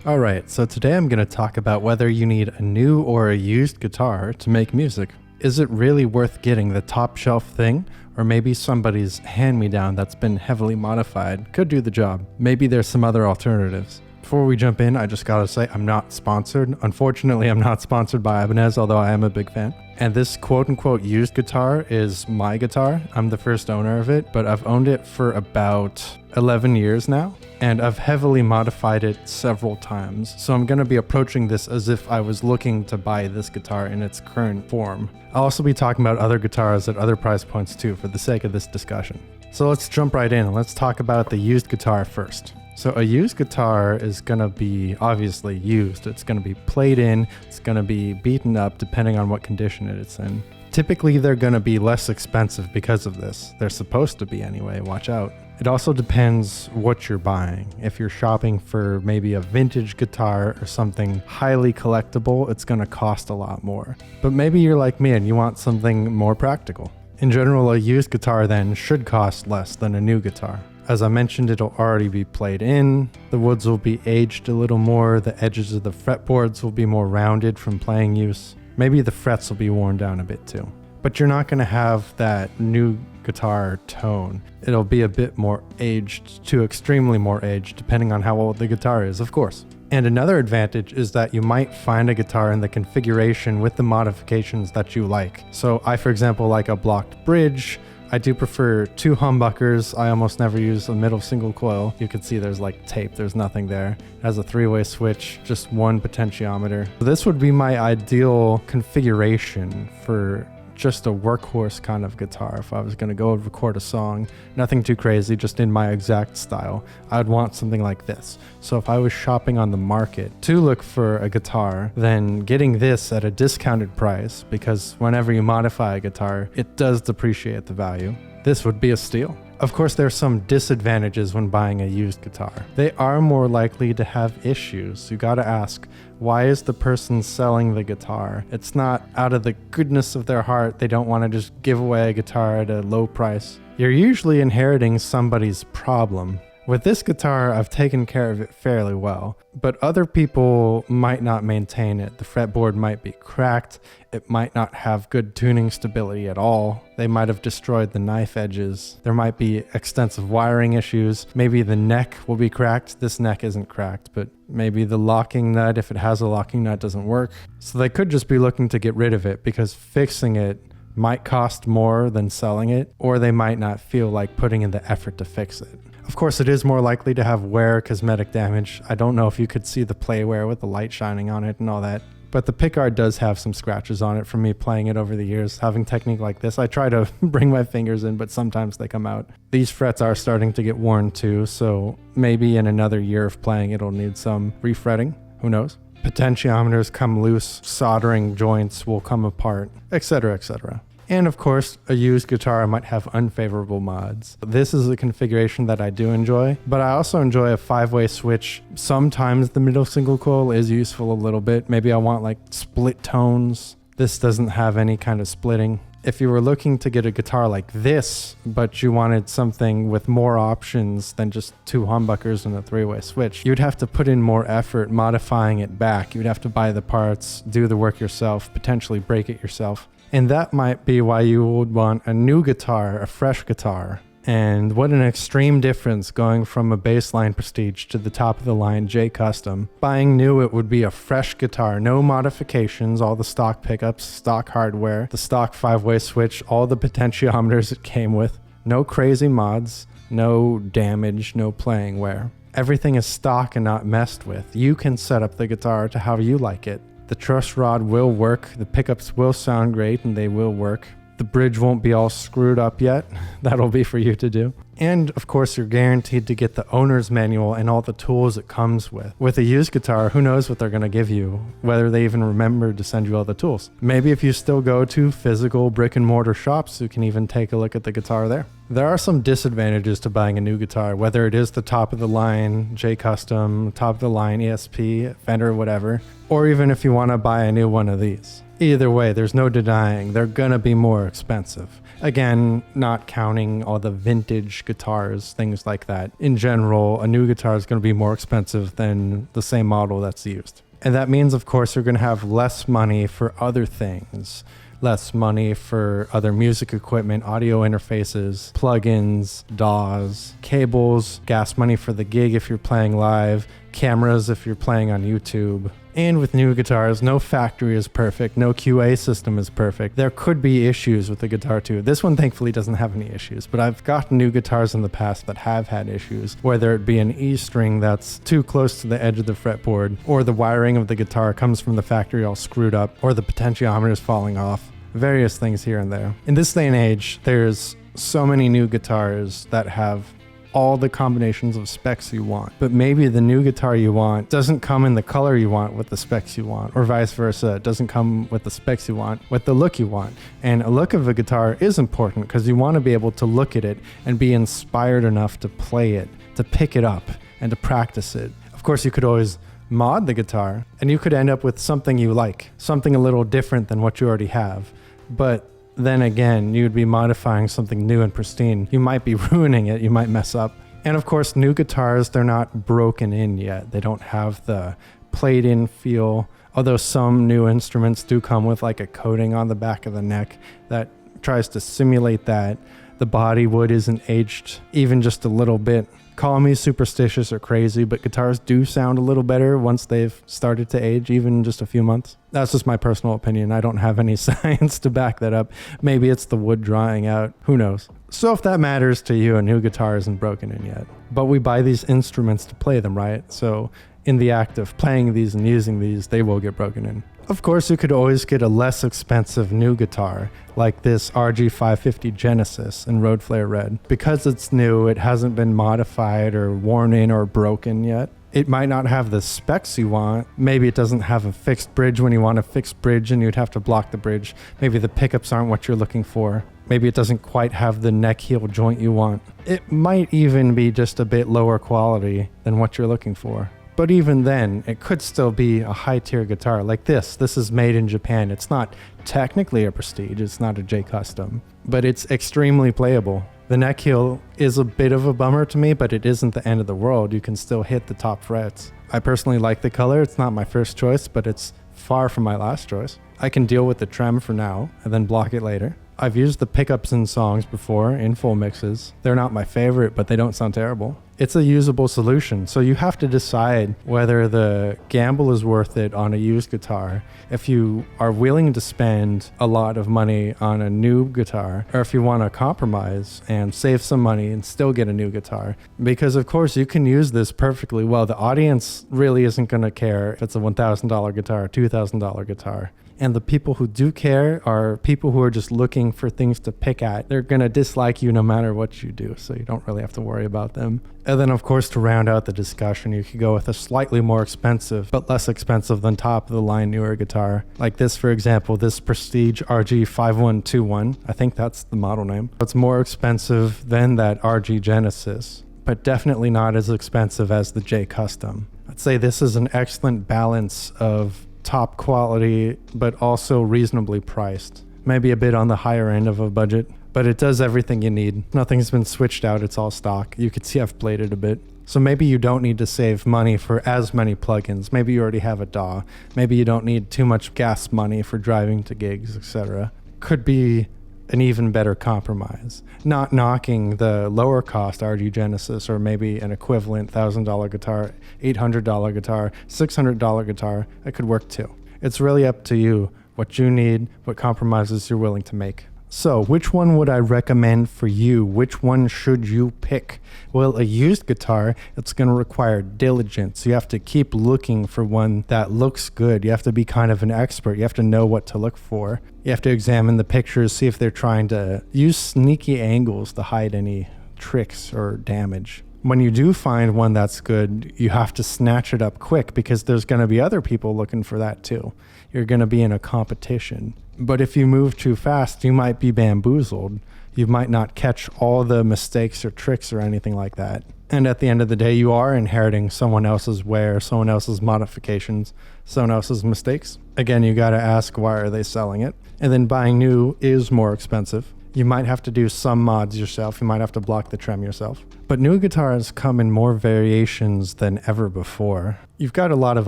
Alright, so today I'm going to talk about whether you need a new or a used guitar to make music. Is it really worth getting the top shelf thing? Or maybe somebody's hand-me-down that's been heavily modified could do the job. Maybe there's some other alternatives. Before we jump in, I just gotta say I'm not sponsored. Unfortunately, I'm not sponsored by Ibanez, although I am a big fan. And this quote-unquote used guitar is my guitar. I'm the first owner of it, but I've owned it for about 11 years now, and I've heavily modified it several times. So I'm gonna be approaching this as if I was looking to buy this guitar in its current form. I'll also be talking about other guitars at other price points too, for the sake of this discussion. So let's jump right in and let's talk about the used guitar first. So a used guitar is going to be obviously used. It's going to be played in, it's going to be beaten up depending on what condition it's in. Typically they're going to be less expensive because of this. They're supposed to be anyway, watch out. It also depends what you're buying. If you're shopping for maybe a vintage guitar or something highly collectible, it's going to cost a lot more. But maybe you're like me and you want something more practical. In general, a used guitar then should cost less than a new guitar. As I mentioned, it'll already be played in, the woods will be aged a little more, the edges of the fretboards will be more rounded from playing use. Maybe the frets will be worn down a bit too. But you're not going to have that new guitar tone. It'll be a bit more aged to extremely more aged, depending on how old the guitar is, of course. And another advantage is that you might find a guitar in the configuration with the modifications that you like. So I, for example, like a blocked bridge. I do prefer 2 humbuckers. I almost never use a middle single coil. You can see there's like tape, there's nothing there. It has a 3-way switch, just 1 potentiometer. So this would be my ideal configuration for just a workhorse kind of guitar. If I was going to go record a song, nothing too crazy, just in my exact style, I'd want something like this. So if I was shopping on the market to look for a guitar, then getting this at a discounted price, because whenever you modify a guitar, it does depreciate the value, this would be a steal. Of course, there are some disadvantages when buying a used guitar. They are more likely to have issues. You gotta ask, why is the person selling the guitar? It's not out of the goodness of their heart. They don't want to just give away a guitar at a low price. You're usually inheriting somebody's problem. With this guitar, I've taken care of it fairly well, but other people might not maintain it. The fretboard might be cracked. It might not have good tuning stability at all. They might have destroyed the knife edges. There might be extensive wiring issues. Maybe the neck will be cracked. This neck isn't cracked, but maybe the locking nut, if it has a locking nut, doesn't work. So they could just be looking to get rid of it because fixing it might cost more than selling it, or they might not feel like putting in the effort to fix it. Of course, it is more likely to have wear, cosmetic damage. I don't know if you could see the play wear with the light shining on it and all that, but the pickguard does have some scratches on it from me playing it over the years. Having technique like this, I try to bring my fingers in, but sometimes they come out. These frets are starting to get worn too, so maybe in another year of playing it'll need some refretting. Who knows? Potentiometers come loose, soldering joints will come apart, etc., etc. And of course, a used guitar might have unfavorable mods. This is a configuration that I do enjoy, but I also enjoy a 5-way switch. Sometimes the middle single coil is useful a little bit. Maybe I want like split tones. This doesn't have any kind of splitting. If you were looking to get a guitar like this, but you wanted something with more options than just 2 humbuckers and a 3-way switch, you'd have to put in more effort modifying it back. You'd have to buy the parts, do the work yourself, potentially break it yourself. And that might be why you would want a new guitar, a fresh guitar. And what an extreme difference going from a baseline Prestige to the top of the line J Custom. Buying new, it would be a fresh guitar, no modifications, all the stock pickups, stock hardware, the stock 5-way switch, all the potentiometers it came with. No crazy mods, no damage, no playing wear. Everything is stock and not messed with. You can set up the guitar to how you like it. The truss rod will work, the pickups will sound great, and they will work. The bridge won't be all screwed up yet. That'll be for you to do. And of course, you're guaranteed to get the owner's manual and all the tools it comes with. With a used guitar, who knows what they're going to give you, whether they even remember to send you all the tools. Maybe if you still go to physical brick and mortar shops, you can even take a look at the guitar there. There are some disadvantages to buying a new guitar, whether it is the top of the line J Custom, top of the line ESP, Fender, whatever, or even if you want to buy a new one of these. Either way, there's no denying they're gonna be more expensive. Again, not counting all the vintage guitars, things like that. In general, a new guitar is gonna be more expensive than the same model that's used. And that means, of course, you're gonna have less money for other things. Less money for other music equipment, audio interfaces, plugins, DAWs, cables, gas money for the gig if you're playing live, cameras if you're playing on YouTube. And with new guitars, no factory is perfect, no QA system is perfect. There could be issues with the guitar too. This one thankfully doesn't have any issues, but I've gotten new guitars in the past that have had issues, whether it be an E string that's too close to the edge of the fretboard, or the wiring of the guitar comes from the factory all screwed up, or the potentiometer is falling off. Various things here and there. In this day and age, there's so many new guitars that have all the combinations of specs you want, but maybe the new guitar you want doesn't come in the color you want with the specs you want, or vice versa. It doesn't come with the specs you want with the look you want. And a look of a guitar is important because you want to be able to look at it and be inspired enough to play it, to pick it up, and to practice it. Of course, you could always mod the guitar and you could end up with something you like, something a little different than what you already have. But then again, you'd be modifying something new and pristine. You might be ruining it, you might mess up. And of course, new guitars, they're not broken in yet. They don't have the played in feel, although some new instruments do come with like a coating on the back of the neck that tries to simulate that. The body wood isn't aged even just a little bit. Call me superstitious or crazy, but guitars do sound a little better once they've started to age, even just a few months. That's just my personal opinion. I don't have any science to back that up. Maybe it's the wood drying out. Who knows? So if that matters to you, a new guitar isn't broken in yet. But we buy these instruments to play them, right? So in the act of playing these and using these, they will get broken in. Of course, you could always get a less expensive new guitar, like this RG550 Genesis in Road Flare Red. Because it's new, it hasn't been modified or worn in or broken yet. It might not have the specs you want. Maybe it doesn't have a fixed bridge when you want a fixed bridge and you'd have to block the bridge. Maybe the pickups aren't what you're looking for. Maybe it doesn't quite have the neck heel joint you want. It might even be just a bit lower quality than what you're looking for. But even then, it could still be a high-tier guitar like this. This is made in Japan. It's not technically a Prestige. It's not a J Custom, but it's extremely playable. The neck heel is a bit of a bummer to me, but it isn't the end of the world. You can still hit the top frets. I personally like the color. It's not my first choice, but it's far from my last choice. I can deal with the trem for now and then block it later. I've used the pickups in songs before in full mixes. They're not my favorite, but they don't sound terrible. It's a usable solution, so you have to decide whether the gamble is worth it on a used guitar, if you are willing to spend a lot of money on a new guitar, or if you want to compromise and save some money and still get a new guitar. Because of course you can use this perfectly well. The audience really isn't going to care if it's a $1,000 guitar or $2,000 guitar. And the people who do care are people who are just looking for things to pick at. They're going to dislike you no matter what you do, so you don't really have to worry about them. And then, of course, to round out the discussion, you could go with a slightly more expensive, but less expensive than top-of-the-line newer guitar. Like this, for example, this Prestige RG5121. I think that's the model name. It's more expensive than that RG Genesis, but definitely not as expensive as the J Custom. I'd say this is an excellent balance of top quality, but also reasonably priced. Maybe a bit on the higher end of a budget, but it does everything you need. Nothing's been switched out, it's all stock. You can see I've played it a bit. So maybe you don't need to save money for as many plugins. Maybe you already have a DAW. Maybe you don't need too much gas money for driving to gigs, etc. Could be an even better compromise. Not knocking the lower cost RG Genesis or maybe an equivalent $1,000 guitar, $800 guitar, $600 guitar. That could work too. It's really up to you what you need, what compromises you're willing to make. So, which one would I recommend for you? Which one should you pick? Well, a used guitar, it's going to require diligence. You have to keep looking for one that looks good. You have to be kind of an expert. You have to know what to look for. You have to examine the pictures, see if they're trying to use sneaky angles to hide any tricks or damage. When you do find one that's good, you have to snatch it up quick because there's going to be other people looking for that too. You're going to be in a competition. But if you move too fast, you might be bamboozled. You might not catch all the mistakes or tricks or anything like that. And at the end of the day, you are inheriting someone else's wear, someone else's modifications, someone else's mistakes. Again, you got to ask, why are they selling it? And then buying new is more expensive. You might have to do some mods yourself. You might have to block the trem yourself. But new guitars come in more variations than ever before. You've got a lot of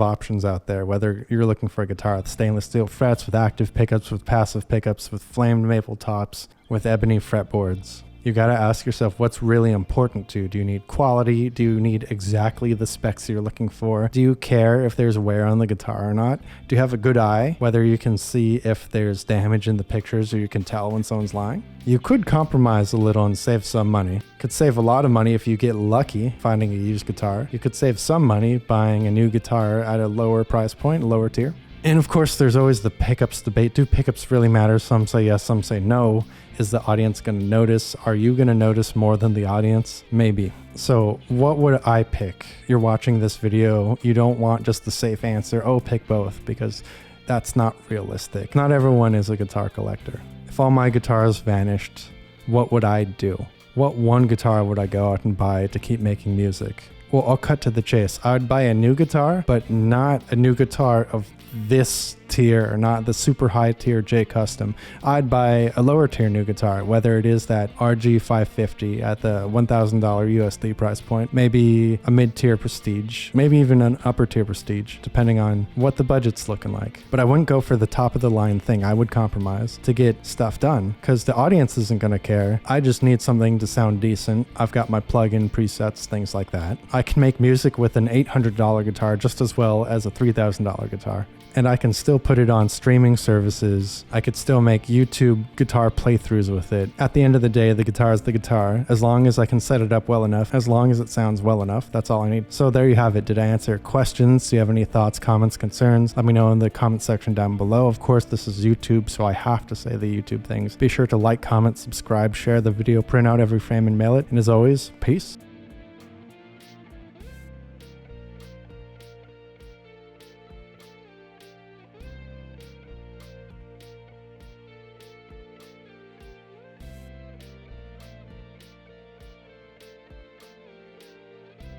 options out there, whether you're looking for a guitar with stainless steel frets, with active pickups, with passive pickups, with flamed maple tops, with ebony fretboards. You got to ask yourself, what's really important to you? Do you need quality? Do you need exactly the specs you're looking for? Do you care if there's wear on the guitar or not? Do you have a good eye, whether you can see if there's damage in the pictures or you can tell when someone's lying? You could compromise a little and save some money. Could save a lot of money if you get lucky finding a used guitar. You could save some money buying a new guitar at a lower price point, lower tier. And of course, there's always the pickups debate. Do pickups really matter? Some say yes, some say no. Is the audience going to notice? Are you going to notice more than the audience? Maybe. So what would I pick? You're watching this video. You don't want just the safe answer, oh, pick both, because that's not realistic. Not everyone is a guitar collector. If all my guitars vanished, what would I do? What one guitar would I go out and buy to keep making music? Well, I'll cut to the chase. I would buy a new guitar, but not a new guitar of this tier, not the super high tier J Custom. I'd buy a lower tier new guitar, whether it is that RG550 at the $1,000 USD price point, maybe a mid-tier Prestige, maybe even an upper tier Prestige, depending on what the budget's looking like. But I wouldn't go for the top of the line thing. I would compromise to get stuff done, because the audience isn't going to care. I just need something to sound decent. I've got my plug-in presets, things like that. I can make music with an $800 guitar just as well as a $3,000 guitar. And I can still put it on streaming services. I could still make YouTube guitar playthroughs with it. At the end of the day, the guitar is the guitar. As long as I can set it up well enough, as long as it sounds well enough, that's all I need. So there you have it. Did I answer your questions? Do you have any thoughts, comments, concerns? Let me know in the comment section down below. Of course, this is YouTube, so I have to say the YouTube things. Be sure to like, comment, subscribe, share the video, print out every frame and mail it. And as always, peace.